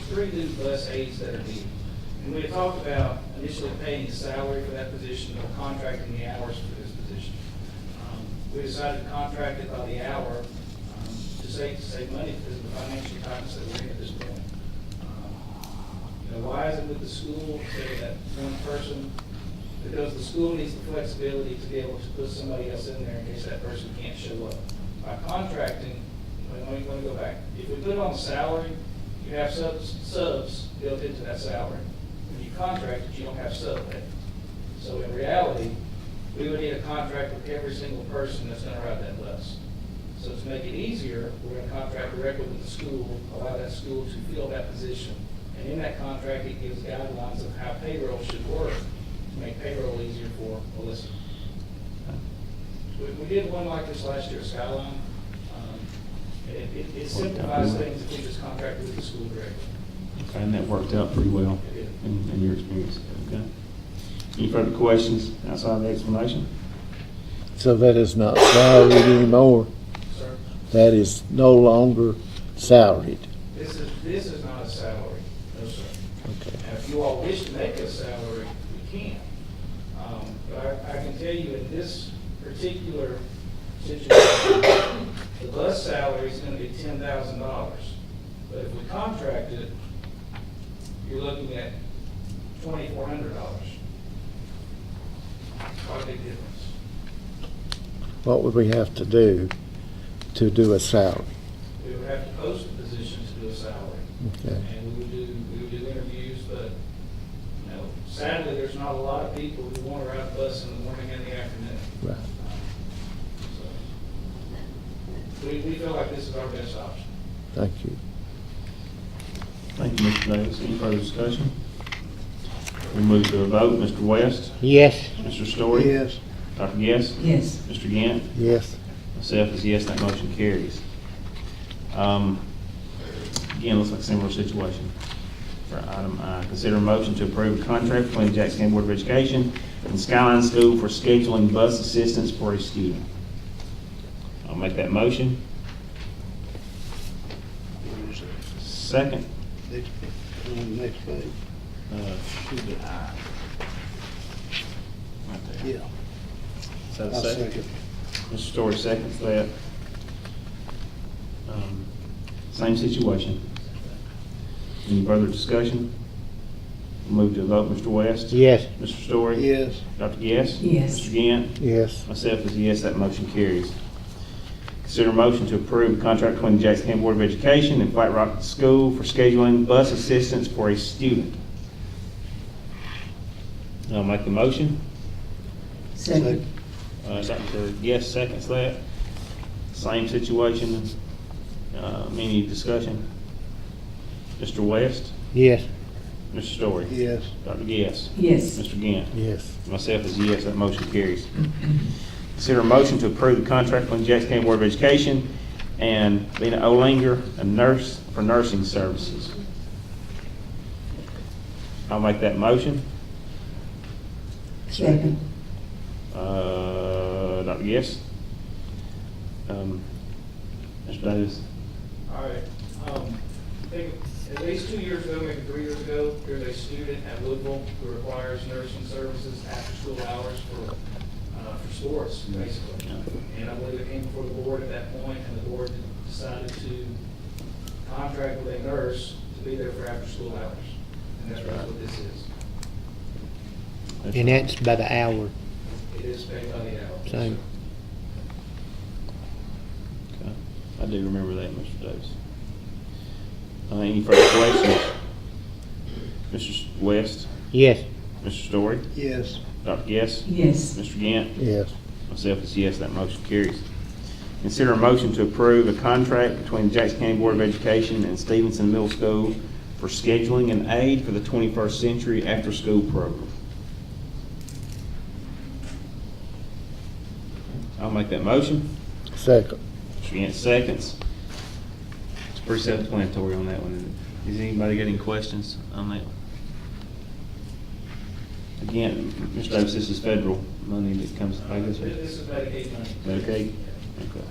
G: three new bus aides that are needed. And we had talked about initially paying the salary for that position or contracting the hours for this position. We decided to contract it by the hour to save money because of the financial tightness that we're in at this point. Why is it with the school instead of that one person? Because the school needs the flexibility to be able to put somebody else in there in case that person can't show up. By contracting, let me go back. If we put it on the salary, you have subs built into that salary. When you contract it, you don't have sub pay. So in reality, we would need a contract with every single person that's going to ride that bus. So to make it easier, we're going to contract directly with the school, allow that school to fill that position. And in that contract, it gives guidelines of how payroll should work to make payroll easier for Melissa. We did one like this last year at Skyline. It simplifies things if we just contract with the school directly.
A: Okay, and that worked out pretty well
G: It did.
A: in your experience. Okay. Any further questions outside the explanation?
H: So that is not salaried anymore?
G: Sir,
H: That is no longer salaried?
G: this is not a salary, no sir.
H: Okay.
G: Now, if you all wish to make it a salary, we can. But I can tell you in this particular situation, the bus salary is gonna be $10,000. But if we contract it, you're looking at $2,400. Quite a big difference.
H: What would we have to do a salary?
G: We would have to post the position to do a salary.
H: Okay.
G: And we would do interviews, but, sadly, there's not a lot of people who want to ride the bus in the morning and the afternoon.
H: Right.
G: So we feel like this is our best option.
H: Thank you.
A: Thank you, Mr. Davis. Any further discussion? We move to a vote. Mr. West,
B: Yes.
A: Mr. Story,
D: Yes.
A: Dr. Guess,
C: Yes.
A: Mr. Gant,
H: Yes.
A: myself is yes, that motion carries. Again, looks like a similar situation for item I. Consider a motion to approve a contract between the Jackson County Board of Education and Skyline School for scheduling bus assistance for a student. I'll make that motion. Second.
D: Next, on the next page.
A: Should be I. Right there.
D: Yeah.
A: Is that a
D: I'll
A: second?
D: second.
A: Mr. Story seconds that. Same situation. Any further discussion? Move to a vote. Mr. West?
B: Yes.
A: Mr. Story?
D: Yes.
A: Dr. Guess?
C: Yes.
A: Mr. Gant?
H: Yes.
A: Myself is yes, that motion carries. Consider a motion to approve a contract between the Jackson County Board of Education and Flat Rock School for scheduling bus assistance for a student. I'll make the motion.
C: Second.
A: Dr. Guess seconds that. Same situation. Any discussion? Mr. West?
B: Yes.
A: Mr. Story?
D: Yes.
A: Dr. Guess?
C: Yes.
A: Mr. Gant?
H: Yes.
A: Myself is yes, that motion carries. Consider a motion to approve the contract between Jackson County Board of Education and Lena Olinger, a nurse for nursing services. I'll make that motion.
C: Second.
A: Dr. Guess? Mr. Davis?
G: All right, I think at least 2 years ago, maybe 3 years ago, there's a student at Louisville who requires nursing services after school hours for sports, basically. And I believe it came before the board at that point, and the board decided to contract with a nurse to be there for after school hours. And that's what this is.
B: And that's by the hour,
G: It is paid by the hour.
B: same.
A: Okay. I do remember that, Mr. Davis. Any further questions? Mr. West?
B: Yes.
A: Mr. Story?
D: Yes.
A: Dr. Guess?
C: Yes.
A: Mr. Gant?
H: Yes.
A: Myself is yes, that motion carries. Consider a motion to approve a contract between the Jackson County Board of Education and Stevenson Middle School for scheduling and aid for the 21st Century After School Program. I'll make that motion.
H: Second.
A: Mr. Gant seconds. It's pretty self-explanatory on that one, isn't it? Has anybody got any questions on that? Again, Mr. Davis, this is federal money that comes, I guess.
G: This is Medicaid money.
A: Medicaid? Okay.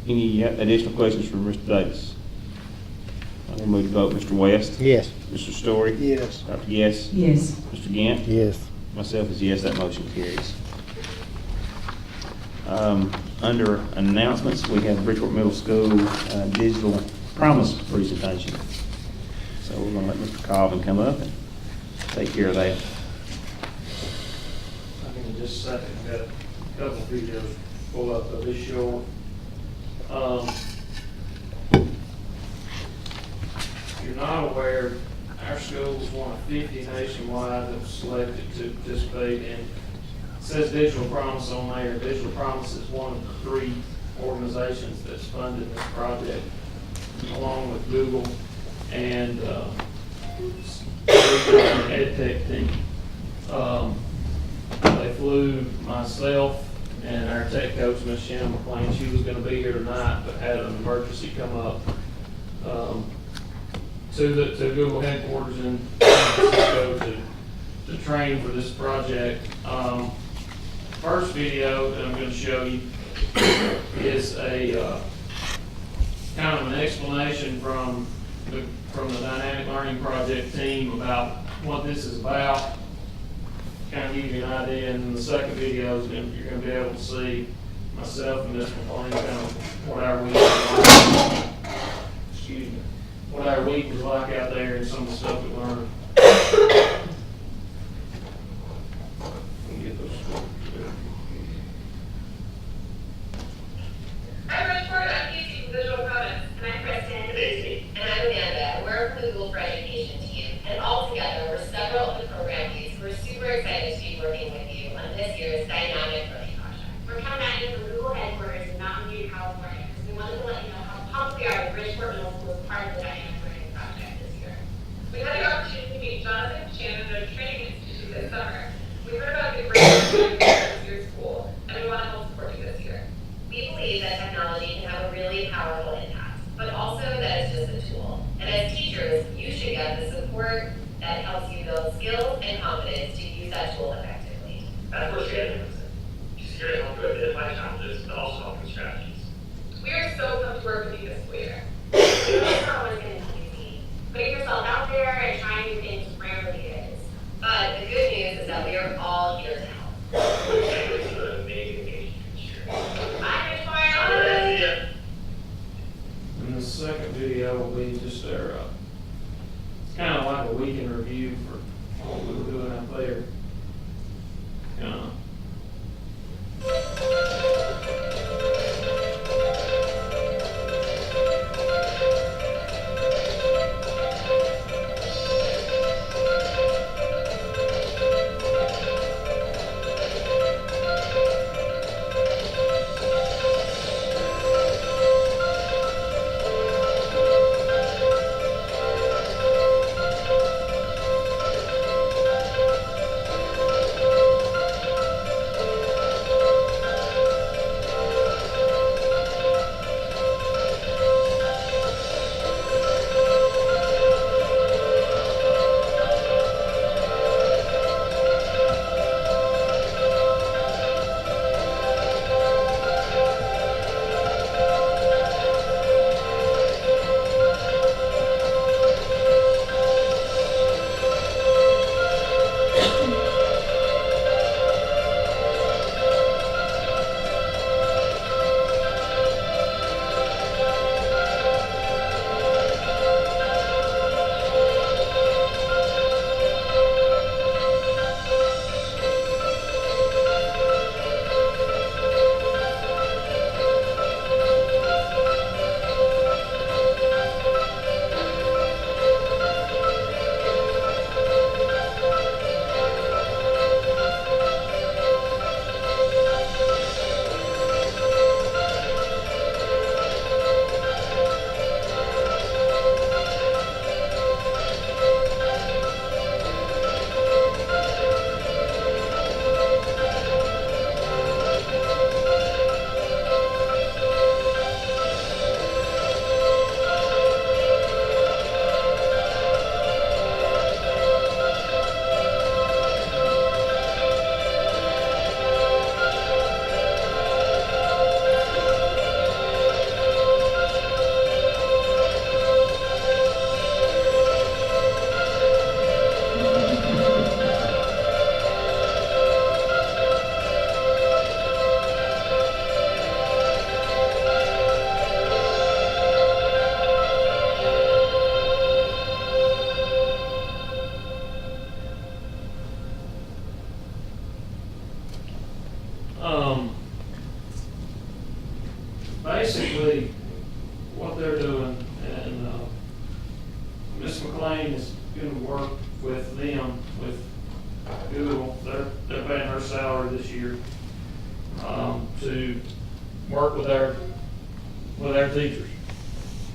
A: Any additional questions for Mr. Davis? I'm going to move to vote. Mr. West?
B: Yes.
A: Mr. Story?
D: Yes.
A: Dr. Yes?
C: Yes.
A: Mr. Gant?
H: Yes.
A: Myself is yes, that motion carries. Under announcements, we have Bridgeport Middle School digital promise presentation. So we're going to let Mr. Colvin come up and take care of that.
J: I mean, just a second, got a couple of videos pull up of this show. If you're not aware, our school was one of 50 nationwide that was selected to participate in, it says Digital Promise on there. Digital Promise is one of the 3 organizations that's funded this project, along with Google and EdTech team. They flew myself and our tech coach, Miss Shannon McLean. She was going to be here tonight, but had an emergency come up to Google headquarters in San Francisco to train for this project. First video that I'm going to show you is a kind of an explanation from the Dynamic Learning Project team about what this is about. Kind of give you an idea, and the second video is you're going to be able to see myself and Ms. McLean kind of what our week was like. Excuse me. What our week was like out there and some of the stuff we learned. Let me get those.
K: Hi, Bridgeport. I'm Casey from Visual Promise, and I'm Kristen. And I'm Amanda. We're from the Google for Education team, and all together, we're several of the program leads who are super excited to be working with you on this year's Dynamic Learning Project. We're coming at you from Google headquarters in Mountain View, California, because we wanted to let you know how pumped we are that Bridgeport Middle School is part of the Dynamic Learning Project this year. We had the opportunity to meet Jonathan and Shannon at a training institute this summer. We heard about the great work you're doing at your school, and we want to help support you this year. We believe that technology can have a really powerful impact, but also that it's just a tool. And as teachers, you should get the support that helps you build skills and confidence to use that tool effectively.
L: That's where Shannon comes in. She's here to help you identify challenges, but also help with strategies.
K: We are so pumped to work with you this school year. It's not always going to be easy. Putting yourself out there and trying new things rarely is. But the good news is that we are all here to help.
L: It's an amazing engagement this year.
K: Bye, Bridgeport.
L: Yeah.
J: And the second video will be just our, it's kind of like a week in review for what we were doing out there. is going to work with them, with Google. They're paying her salary this year, to work with our teachers,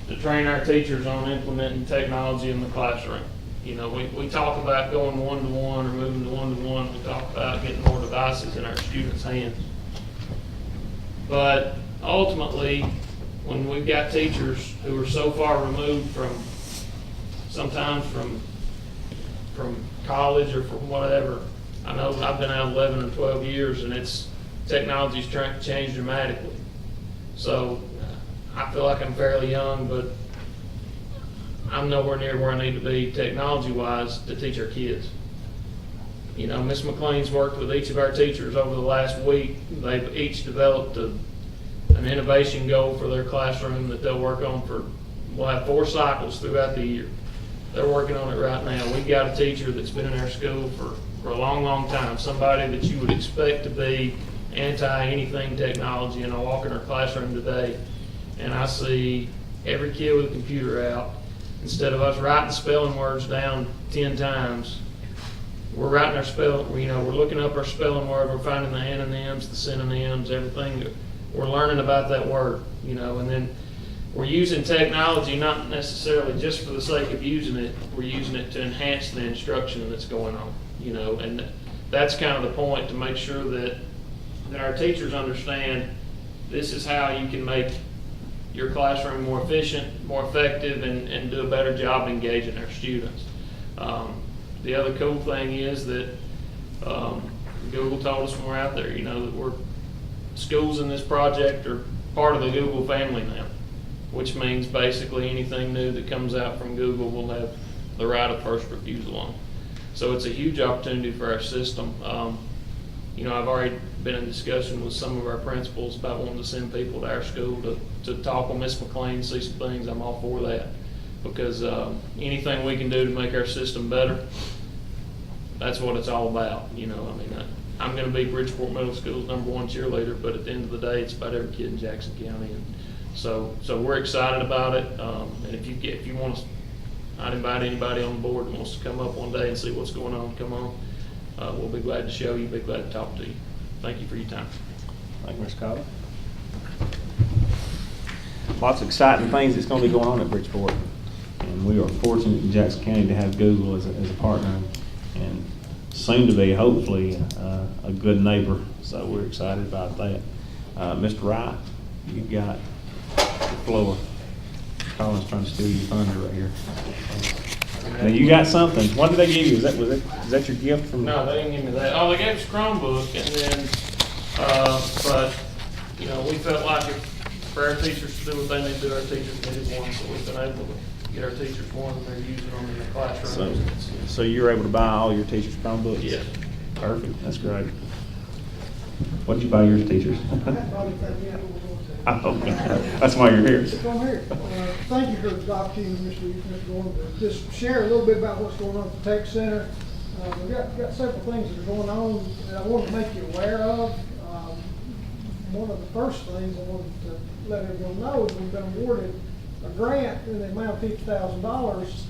J: to train our teachers on implementing technology in the classroom. You know, we talk about going one-to-one or moving to one-to-one. We talk about getting more devices in our students' hands. But ultimately, when we've got teachers who are so far removed sometimes from college or from whatever, I know I've been out 11 or 12 years and technology's changed dramatically. So I feel like I'm fairly young, but I'm nowhere near where I need to be technology-wise to teach our kids. You know, Ms. McLean's worked with each of our teachers over the last week. They've each developed an innovation goal for their classroom that they'll work on we'll have 4 cycles throughout the year. They're working on it right now. We've got a teacher that's been in our school for a long, long time, somebody that you would expect to be anti-anything technology, and I walk in her classroom today and I see every kid with a computer out. Instead of us writing spelling words down 10 times, we're writing our we're looking up our spelling word, we're finding the antonyms, the synonyms, everything. We're learning about that word, and then we're using technology not necessarily just for the sake of using it, we're using it to enhance the instruction that's going on, and that's kind of the point, to make sure that our teachers understand this is how you can make your classroom more efficient, more effective, and do a better job engaging our students. The other cool thing is that Google told us when we're out there, that schools in this project are part of the Google family now, which means basically anything new that comes out from Google will have the right of first refusal on. So it's a huge opportunity for our system. I've already been in discussion with some of our principals about wanting to send people to our school to talk with Miss McLean, see some things. I'm all for that, because anything we can do to make our system better, that's what it's all about. I'm going to be Bridgeport Middle School's #1 cheerleader, but at the end of the day, it's about every kid in Jackson County, and so we're excited about it. And if you want to, I'd invite anybody on the board that wants to come up one day and see what's going on. Come on. We'll be glad to show you, be glad to talk to you. Thank you for your time.
A: Thank you, Mr. Cobb. Lots of exciting things that's going to be going on at Bridgeport. And we are fortunate in Jackson County to have Google as a partner, and soon to be, hopefully, a good neighbor. So we're excited about that. Mr. Wright, you got the floor. Colin's trying to steal your thunder right here. Now you got something. What did they give you? Is that your gift from?
J: No, they didn't give me that. Oh, they gave us Chromebook, and then, but we felt like for our teachers to do what they need to do, our teachers needed one, so we've been able to get our teachers one, and they're using them in the classroom.
A: So you're able to buy all your teachers' Chromebooks?
J: Yes.
A: Perfect. That's great. What did you buy your teachers? Oh, that's why you're here.
M: I'm here. Thank you for the opportunity, Mr. Gordon, to just share a little bit about what's going on at the Tech Center. We've got several things that are going on that I want to make you aware of. One of the first things I wanted to let everyone know is we've been awarded a grant in the amount of $50,000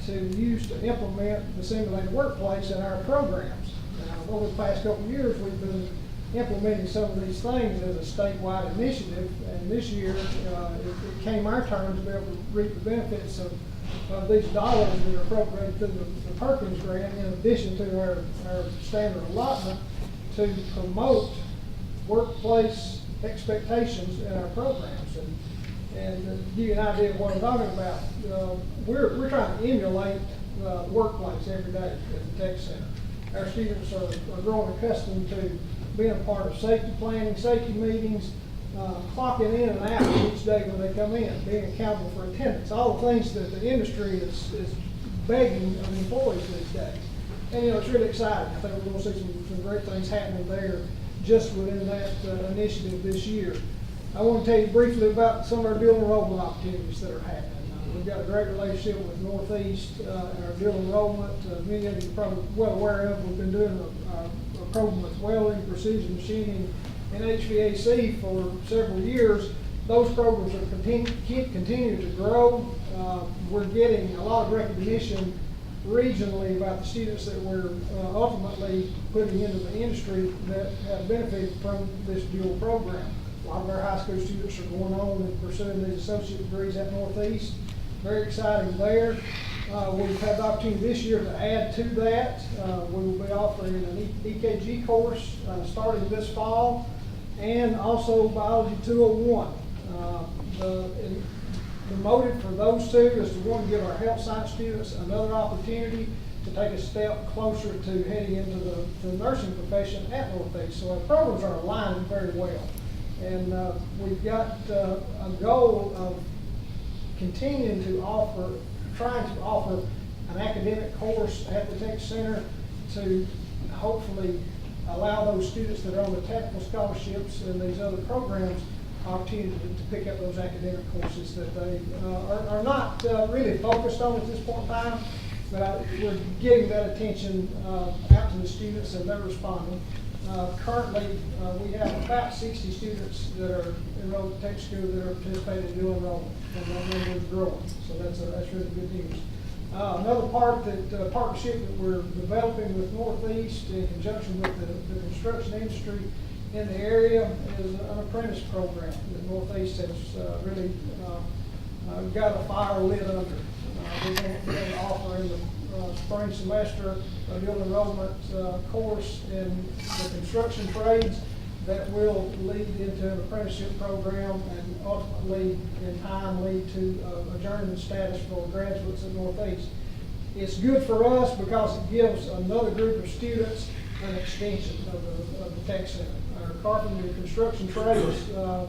M: to use to implement the simulated workplace in our programs. Now, over the past couple of years, we've been implementing some of these things as a statewide initiative, and this year it came our turn to be able to reap the benefits of these dollars that are appropriated through the Perkins grant, in addition to our standard allotment, to promote workplace expectations in our programs. And to give you an idea of what I'm talking about, we're trying to emulate the workplace every day at the Tech Center. Our students are growing accustomed to being a part of safety planning, safety meetings, clocking in and out each day when they come in, being accountable for attendance, all the things that the industry is begging of employees these days. And it's really exciting. I think we're going to see some great things happening there just within that initiative this year. I want to tell you briefly about some of our dual enrollment opportunities that are happening. We've got a great relationship with Northeast and our dual enrollment. Many of you are probably well aware of. We've been doing a program with welding, precision machining, and HVAC for several years. Those programs are continue to grow. We're getting a lot of recognition regionally about the students that we're ultimately putting into the industry that have benefited from this dual program. A lot of our high school students are going on and pursuing these associate degrees at Northeast. Very exciting there. We've had the opportunity this year to add to that. We will be offering an EKG course starting this fall, and also Biology 201. The motive for those two is to want to give our health science students another opportunity to take a step closer to heading into the nursing profession at Northeast. So our programs are aligning very well. And we've got a goal of continuing to offer, trying to offer an academic course at the Tech Center to hopefully allow those students that are on the technical scholarships and these other programs opportunity to pick up those academic courses that they are not really focused on at this point in time, but we're getting that attention out to the students and they're responding. Currently, we have about 60 students that are enrolled at Tech School that are participating in dual enrollment, and that number is growing, so that's really good news. Another partnership that we're developing with Northeast in conjunction with the construction industry in the area is an apprentice program that Northeast has really got a fire lit under. We're going to offer in the spring semester a dual enrollment course in the construction trades that will lead into an apprenticeship program and ultimately in time lead to a journeyman status for graduates at Northeast. It's good for us because it gives another group of students an extension of the Tech Center. Our carpentry and construction trades are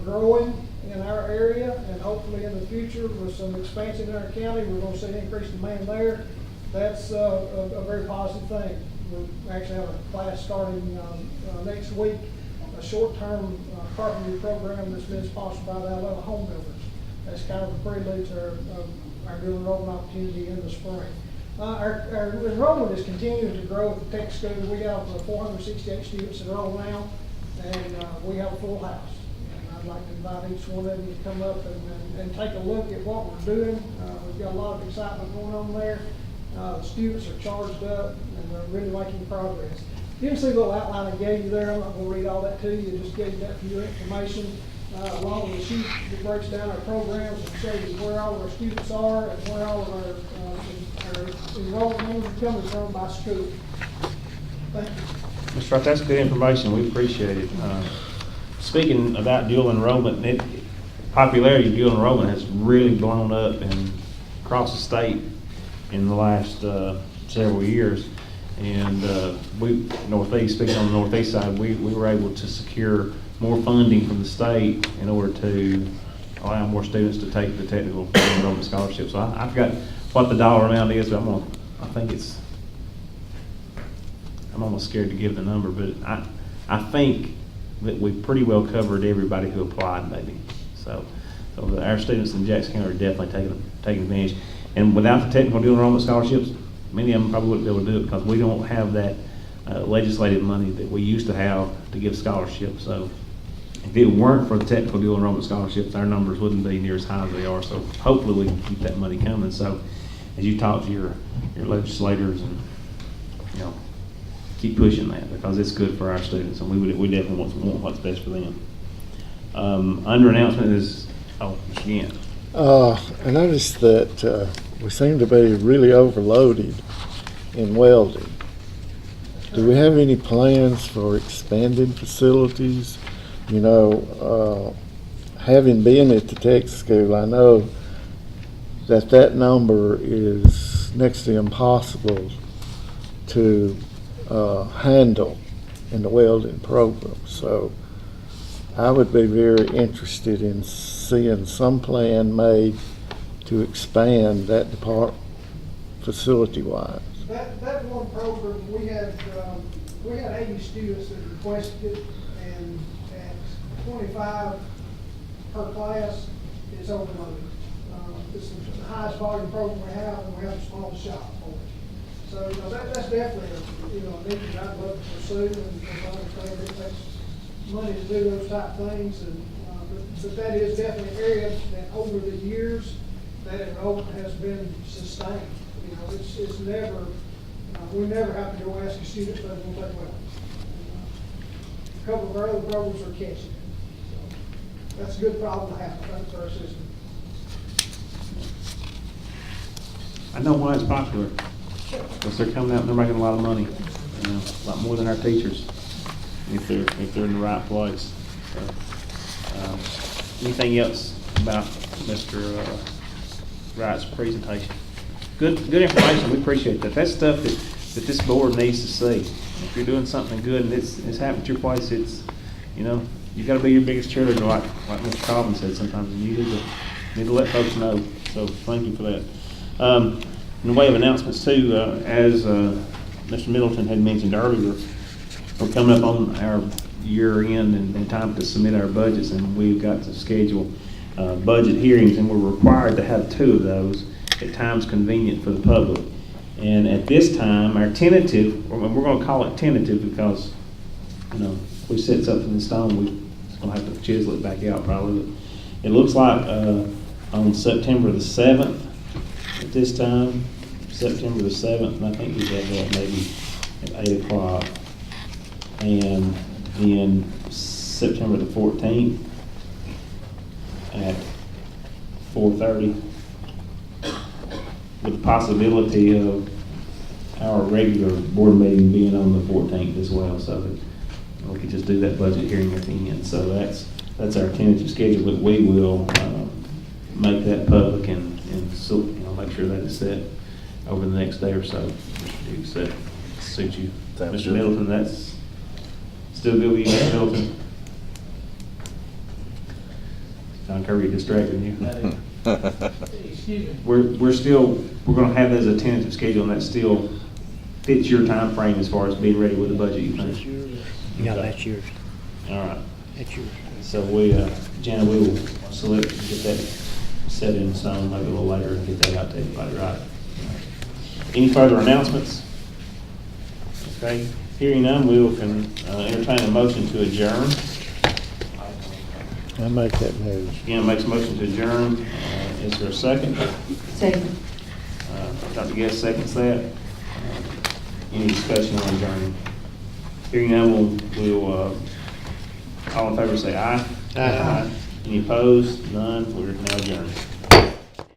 M: growing in our area, and hopefully in the future with some expansion in our county, we're going to see increased demand there. That's a very positive thing. We actually have a class starting next week, a short-term carpentry program that's been sponsored by the Alabama Home Builders. That's kind of a prelude to our dual enrollment opportunity in the spring. Our enrollment is continuing to grow at the Tech School. We have 468 students enrolled now, and we have a full house. And I'd like to invite each one of you to come up and take a look at what we're doing. We've got a lot of excitement going on there. The students are charged up, and they're really making progress. You can see the little outline I gave you there. I'm not going to read all that to you. Just gave that for your information, along with a sheet that breaks down our programs and shows you where all of our students are and where all of our enrollment numbers are coming from by school. Thank you.
A: Mr. Wright, that's good information. We appreciate it. Speaking about dual enrollment, popularity of dual enrollment has really blown up and across the state in the last several years. And Northeast, speaking on the Northeast side, we were able to secure more funding from the state in order to allow more students to take the technical enrollment scholarship. So I forgot what the dollar amount is, but I'm almost scared to give the number, but I think that we've pretty well covered everybody who applied, maybe. So our students in Jackson County are definitely taking advantage. And without the technical dual enrollment scholarships, many of them probably wouldn't be able to do it because we don't have that legislative money that we used to have to give scholarships. So if it weren't for the technical dual enrollment scholarships, our numbers wouldn't be near as high as they are. So hopefully we can keep that money coming. So as you talk to your legislators and, keep pushing that because it's good for our students, and we definitely want what's best for them. Under announcement is, Mr. Gant.
H: I noticed that we seem to be really overloaded in welding. Do we have any plans for expanding facilities? Having been at the tech school, I know that number is next to impossible to handle in the welding program. So I would be very interested in seeing some plan made to expand that department facility-wise.
M: That one program, we had 80 students that requested it, and at 25 per class, it's overloaded. This is the highest volume program we have, and we have the smallest shop for it. So that's definitely a need that I'd love to pursue, and I understand it takes money to do those type things, and but that is definitely an area that over the years that enrollment has been sustained. It's never, we never have to go ask a student if they want to take weapons. A couple of our other programs are catching it. So that's a good problem to have, I think, for our system.
A: I know why it's popular, because they're coming out and they're making a lot of money, you know, a lot more than our teachers, if they're in the right place. So, anything else about Mr. Wright's presentation? Good information, we appreciate that. That's stuff that this board needs to see. If you're doing something good and it's happening at your place, it's, you know, you gotta be your biggest cheerleader, like Mr. Cobbin said sometimes, and you need to let folks know, so thank you for that. In the way of announcements too, as Mr. Middleton had mentioned earlier, we're coming up on our year end and time to submit our budgets, and we've got to schedule budget hearings, and we're required to have 2 of those at times convenient for the public. And at this time, our tentative, we're going to call it tentative because, you know, if we set something in stone, we're going to have to chisel it back out probably. But it looks like on September the 7th, at this time, September the 7th, and I think we have that maybe at 8 o'clock. And then September the 14th at 4:30, with the possibility of our regular board meeting being on the 14th as well, so that we could just do that budget hearing at the end. So that's our tentative schedule, but we will make that public and so, you know, make sure that is set over the next day or so. Mr. Dukes, that suit you?
F: Sounds
A: Mr.
F: good.
A: Middleton, that's still good with you, Mr. Middleton? John Kirby distracting you?
E: Excuse me.
A: We're gonna have that as a tentative schedule, and that still fits your time frame as far as being ready with the budget, you think?
B: Yeah, that's yours.
A: All right.
B: That's yours.
A: So Jana, we will select, get that set in stone maybe a little later and get that out to everybody, right? Any further announcements? Okay, hearing none, we will entertain a motion to adjourn.
H: I make that move.
A: Again, makes a motion to adjourn. Is there a second?
C: Second.
A: Dr. Guest seconds that. Any discussion on adjourning? Hearing none, we'll all in favor say aye.
B: Aye.
A: Any opposed? None. We're now adjourned.